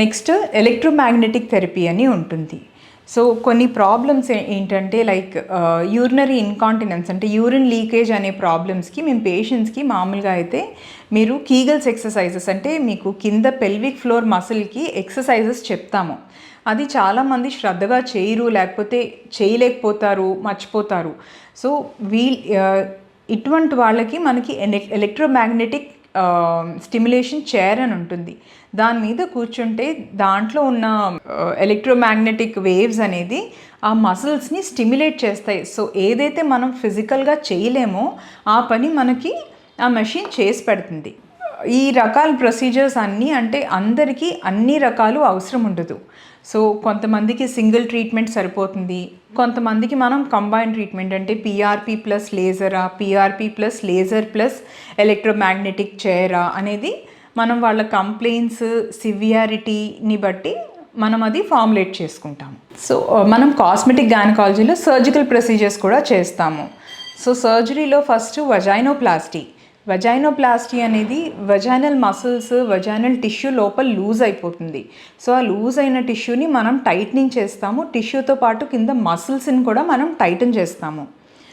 Next electromagnetic therapy అని ఉంటుంది. So కొన్ని ప్రాబ్లమ్స్ ఏంటంటే లైక్ యూరినరీ ఇన్కాంటినెన్స్ అంటే యూరిన్ లీకేజ్ అనే ప్రాబ్లమ్స్కి మేము పేషెంట్స్కి మామూలుగా అయితే మీరు కీగల్స్ ఎక్సర్సైజెస్ అంటే మీకు కింద పెల్విక్ ఫ్లోర్ మసిల్కి ఎక్సర్సైజెస్ చెప్తాము. అది చాలామంది శ్రద్ధగా చేయరు, లేకపోతే చేయలేకపోతారు, మర్చిపోతారు. సో ఇటువంటి వాళ్ళకి మనకి ఎలక్ట్రోమాగ్నెటిక్ స్టిమ్యులేషన్ చైర్ అని ఉంటుంది. దాని మీద కూర్చుంటే దాంట్లో ఉన్న ఎలక్ట్రోమాగ్నెటిక్ వేవ్స్ అనేది ఆ మసిల్స్ని స్టిమ్యులేట్ చేస్తాయి. సో ఏదైతే మనం ఫిజికల్గా చేయలేమో ఆ పని మనకి ఆ మెషిన్ చేసి పెడుతుంది. ఈ రకాల ప్రొసీజర్స్ అన్నీ అంటే అందరికీ అన్ని రకాలు అవసరం ఉండదు. సో కొంతమందికి సింగిల్ ట్రీట్మెంట్ సరిపోతుంది, కొంతమందికి మనం కంబైన్ ట్రీట్మెంట్ అంటే పిఆర్పి ప్లస్ లేజరా, PRP plus laser plus electromagnetic చైరా అనేది మనం వాళ్ళ కంప్లైంట్స్ సివియారిటీని బట్టి మనం అది ఫార్ములేట్ చేసుకుంటాము. సో మనం కాస్మెటిక్ గైనకాలజీలో సర్జికల్ ప్రొసీజర్స్ కూడా చేస్తాము. సో సర్జరీలో ఫస్ట్ వజైనోప్లాస్టీ అనేది వజైనల్ మసిల్స్, వజైనల్ టిష్యూ లోపల లూజ్ అయిపోతుంది. సో ఆ లూజ్ అయిన టిష్యూని మనం టైట్నింగ్ చేస్తాము. టిష్యూతో పాటు కింద మసిల్స్ని కూడా మనం టైటన్ చేస్తాము.